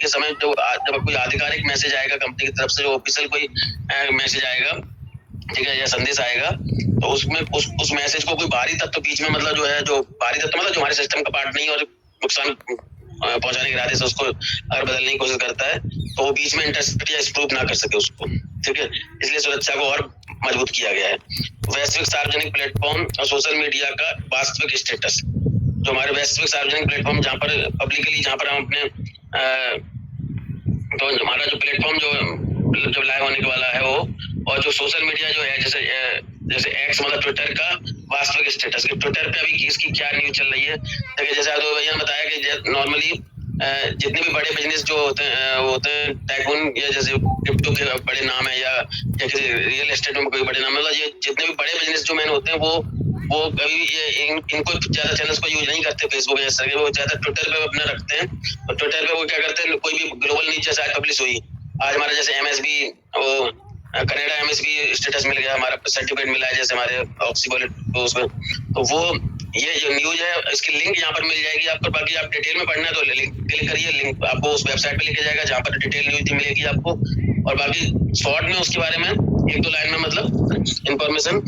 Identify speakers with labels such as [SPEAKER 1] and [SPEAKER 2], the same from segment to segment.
[SPEAKER 1] के समय जब कोई आधिकारिक मैसेज आएगा कंपनी की तरफ से, जो ऑफिशियल कोई मैसेज आएगा, ठीक है, या संदेश आएगा, तो उसमें उस मैसेज को कोई बाहरी तत्व बीच में, मतलब जो है, जो बाहरी तत्व मतलब जो हमारे सिस्टम का पार्ट नहीं और नुकसान पहुंचाने के इरादे से उसको अगर बदलने की कोशिश करता है, तो वो बीच में इंटरसेप्ट या स्प्रूफ ना कर सके उसको, ठीक है। इसलिए सुरक्षा को और मजबूत किया गया है। वैश्विक सार्वजनिक प्लेटफॉर्म और सोशल मीडिया का वास्तविक स्टेटस, जो हमारे वैश्विक सार्वजनिक प्लेटफॉर्म, जहाँ पर पब्लिकली, जहाँ पर हम अपने तो हमारा जो प्लेटफॉर्म जो लाइव होने के वाला है वो, और जो सोशल मीडिया जो है, जैसे एक्स मतलब ट्विटर का वास्तविक स्टेटस, ट्विटर पे अभी इसकी क्या न्यूज चल रही है। देखिए, जैसे अदो भैया ने बताया कि नॉर्मली जितने भी बड़े बिजनेस जो होते हैं टाइकून, या जैसे क्रिप्टो के बड़े नाम है, या किसी रियल एस्टेट में कोई बड़े नाम, मतलब ये जितने भी बड़े बिजनेस जो मैन होते हैं वो कभी इनको ज्यादा चैनल्स को यूज नहीं करते फेसबुक या इस वो ज्यादा ट्विटर पे अपना रखते हैं। और ट्विटर पे वो क्या करते हैं, कोई भी ग्लोबल न्यूज जैसे आज पब्लिश हुई, आज हमारा जैसे एमएसबी वो कनाडा एमएसबी स्टेटस मिल गया, हमारा सर्टिफिकेट मिला है, जैसे हमारे ऑक्सीबोलेट उसमें, तो वो ये जो न्यूज है इसकी लिंक यहाँ पर मिल जाएगी आपको। बाकी आप डिटेल में पढ़ना है तो क्लिक करिए, लिंक आपको उस वेबसाइट पे लेके जाएगा जहाँ पर डिटेल न्यूज मिलेगी आपको। और बाकी शॉर्ट में उसके बारे में 1-2 लाइन में मतलब इन्फॉर्मेशन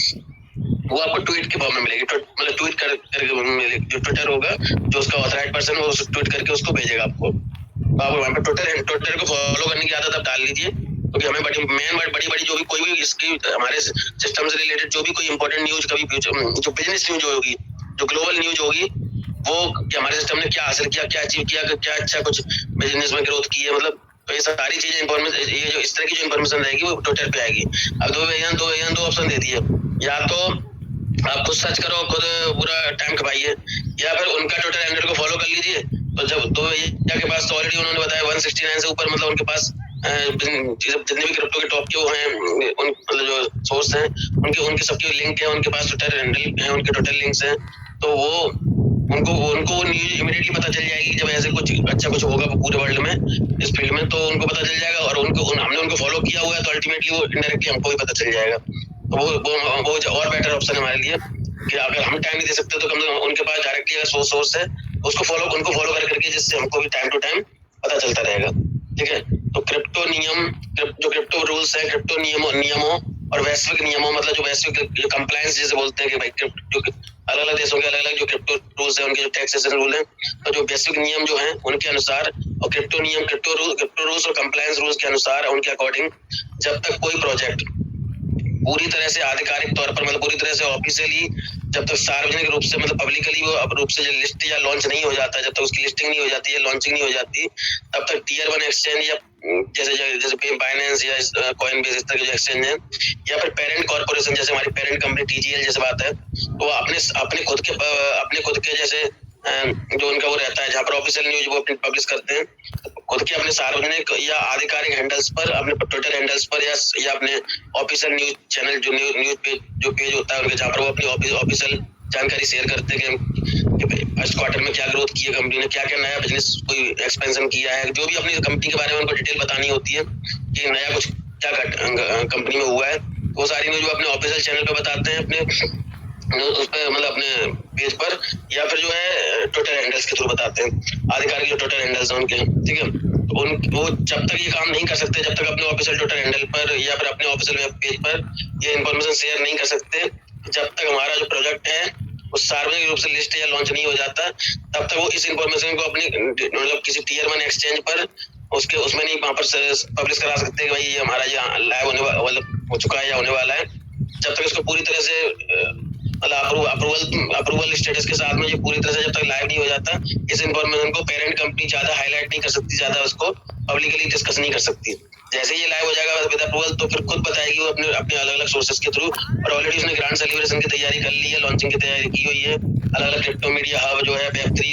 [SPEAKER 1] वो आपको ट्वीट के फॉर्म में मिलेगी, मतलब ट्वीट करके मिलेगी। जो ट्विटर होगा, जो उसका ऑथराइज्ड पर्सन वो ट्वीट करके उसको भेजेगा आपको। तो आप वहाँ पे ट्विटर को फॉलो करने की आदत आप डाल लीजिए, क्योंकि हमें बड़ी जो भी कोई भी इसकी हमारे सिस्टम से रिलेटेड जो भी कोई इंपॉर्टेंट न्यूज, कभी जो बिजनेस न्यूज होगी, जो ग्लोबल न्यूज होगी, वो हमारे सिस्टम ने क्या हासिल किया, क्या अचीव किया, क्या अच्छा कुछ बिजनेस में ग्रोथ की है, मतलब तो ये सारी चीजें इन्फॉर्मेशन, ये जो इस तरह की जो इन्फॉर्मेशन रहेगी वो ट्विटर पे आएगी। अब दो ऑप्शन दे दिए, या तो आप खुद सर्च करो, खुद पूरा टाइम खपाइए, या फिर उनका ट्विटर हैंडल को फॉलो कर लीजिए। तो जब दो भैया के पास तो ऑलरेडी उन्होंने बताया 169 से ऊपर, मतलब उनके पास जितने भी क्रिप्टो के टॉप के वो हैं, मतलब जो सोर्स हैं, उनके सबके लिंक है, उनके पास ट्विटर हैंडल है, उनके ट्विटर लिंक्स हैं, तो वो उनको न्यूज इमीडिएटली पता चल जाएगी जब ऐसे कुछ अच्छा कुछ होगा पूरे वर्ल्ड में इस फील्ड में, तो उनको पता चल जाएगा। और हमने उनको फॉलो किया हुआ है, तो अल्टीमेटली वो इनडायरेक्टली हमको भी पता चल जाएगा। तो वो और बेटर ऑप्शन है हमारे लिए, कि अगर हम टाइम नहीं दे सकते तो कम से कम उनके पास डायरेक्टली अगर सोर्स है उनको फॉलो करके, जिससे हमको भी टाइम टू टाइम पता चलता रहेगा, ठीक है। तो क्रिप्टो रूल्स है, क्रिप्टो नियमों और वैश्विक नियमों, मतलब जो वैश्विक कंप्लायंस जैसे बोलते हैं कि भाई जो अलग अलग देशों के अलग अलग जो क्रिप्टो रूल्स है, उनके जो टैक्सेशन रूल है, तो जो वैश्विक नियम जो है उनके अनुसार, और क्रिप्टो रूल्स और कंप्लायंस रूल्स के अनुसार, उनके अकॉर्डिंग, जब तक कोई प्रोजेक्ट पूरी तरह से आधिकारिक तौर पर, मतलब पूरी तरह से ऑफिशियली, जब तक सार्वजनिक रूप से, मतलब पब्लिकली वो रूप से लिस्ट या लॉन्च नहीं हो जाता, जब तक उसकी लिस्टिंग नहीं हो जाती है, लॉन्चिंग नहीं हो जाती, तब तक टियर 1 एक्सचेंज, या जैसे बाइनेंस या कॉइनबेस इस तरह के जो एक्सचेंज है, या फिर पेरेंट कॉर्पोरेशन जैसे हमारी पेरेंट कंपनी टीजीएल जैसे बात है, तो अपने खुद के जैसे जो उनका वो रहता है, जहाँ पर ऑफिशियल न्यूज वो पब्लिश करते हैं, खुद के अपने सार्वजनिक या आधिकारिक हैंडल्स पर, अपने ट्विटर हैंडल्स पर, या अपने official news channel news page होता है उनके, जहाँ पर वो अपनी ऑफिशियल जानकारी शेयर करते हैं कि फर्स्ट क्वार्टर में क्या ग्रोथ की है कंपनी ने, क्या क्या नया बिजनेस कोई एक्सपेंशन किया है, जो भी अपनी कंपनी के बारे में उनको डिटेल बतानी होती है कि नया कुछ क्या कंपनी में हुआ है, वो सारी न्यूज वो अपने ऑफिशियल चैनल पे बताते हैं, अपने उस पर, मतलब अपने पेज पर, या फिर जो है ट्विटर हैंडल्स के थ्रू बताते हैं, आधिकारिक जो ट्विटर हैंडल्स हैं उनके, ठीक है। तो वो जब तक ये काम नहीं कर सकते, जब तक अपने ऑफिशियल ट्विटर हैंडल पर या फिर अपने ऑफिशियल वेब पेज पर ये इन्फॉर्मेशन शेयर नहीं कर सकते, जब तक हमारा जो प्रोजेक्ट है वो सार्वजनिक रूप से लिस्ट या लॉन्च नहीं हो जाता, तब तक वो इस इन्फॉर्मेशन को अपनी, मतलब किसी टियर 1 एक्सचेंज पर उसमें नहीं वहां पर पब्लिश करा सकते कि भाई ये हमारा ये लाइव होने वाला हो चुका है या होने वाला है, जब तक इसको पूरी तरह से मतलब अप्रूवल स्टेटस के साथ में ये पूरी तरह से जब तक लाइव नहीं हो जाता, इस इन्फॉर्मेशन को पेरेंट कंपनी ज्यादा हाईलाइट नहीं कर सकती, ज्यादा उसको पब्लिकली डिस्कस नहीं कर सकती। जैसे ये लाइव हो जाएगा विद अप्रूवल, तो फिर खुद बताएगी वो अपने अलग अलग सोर्सेज के थ्रू, और ऑलरेडी उसने ग्रांड सेलिब्रेशन की तैयारी कर ली है, लॉन्चिंग की तैयारी की हुई है, अलग अलग क्रिप्टो मीडिया हब जो है, वेब3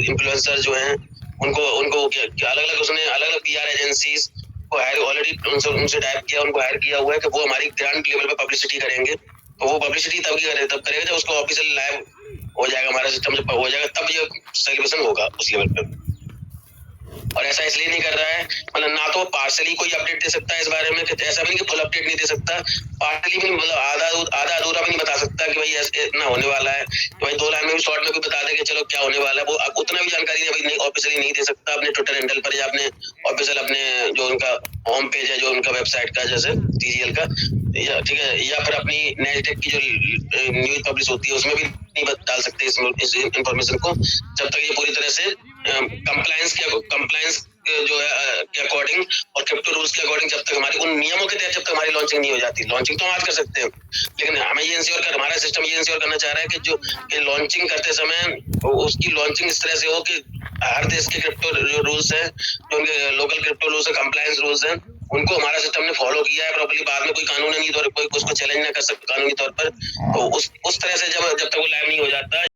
[SPEAKER 1] इन्फ्लुएंसर जो है, उनको अलग अलग उसने अलग अलग पीआर एजेंसीज को हायर ऑलरेडी उनसे टाइप किया, उनको हायर किया हुआ है कि वो हमारी ग्रांड लेवल पे पब्लिसिटी करेंगे। तो वो पब्लिसिटी तब करेगा जब उसको ऑफिशियल लाइव हो जाएगा, हमारा सिस्टम जब हो जाएगा, तब ये सेलिब्रेशन होगा उस लेवल पे। और ऐसा इसलिए नहीं कर रहा है, मतलब ना तो पार्सली कोई अपडेट दे सकता है इस बारे में, ऐसा भी नहीं कि फुल अपडेट नहीं दे सकता, पार्सली भी मतलब आधा अधूरा भी नहीं बता सकता कि भाई इतना होने वाला है, तो भाई 2 लाइन में भी शॉर्ट में भी बता दे कि चलो क्या होने वाला है, वो उतना भी जानकारी नहीं भाई ऑफिशियली नहीं दे सकता अपने ट्विटर हैंडल पर या अपने ऑफिशियल अपने जो उनका होम पेज है, जो उनका वेबसाइट का जैसे टीजीएल का, या ठीक है, या फिर अपनी नैसडैक की जो न्यूज पब्लिश होती है उसमें भी नहीं डाल सकते इस इंफॉर्मेशन को, जब तक ये पूरी तरह से कंप्लायंस जो है के अकॉर्डिंग और क्रिप्टो रूल्स के अकॉर्डिंग, जब तक हमारी उन नियमों के तहत जब तक हमारी लॉन्चिंग नहीं हो जाती, लॉन्चिंग तो हम आज कर सकते हैं, लेकिन हमें ये इंश्योर कर, हमारा सिस्टम ये इंश्योर करना चाह रहा है कि जो लॉन्चिंग करते समय उसकी लॉन्चिंग इस तरह से हो कि हर देश के क्रिप्टो जो रूल्स है, जो उनके लोकल क्रिप्टो रूल्स है, कंप्लायंस रूल्स है, उनको हमारा सिस्टम ने फॉलो किया है प्रॉपर्ली, बाद में कोई कानूनी तौर पर कोई उसको चैलेंज ना कर सकता कानूनी तौर पर, तो उस तरह से जब तक वो लाइव नहीं हो जाता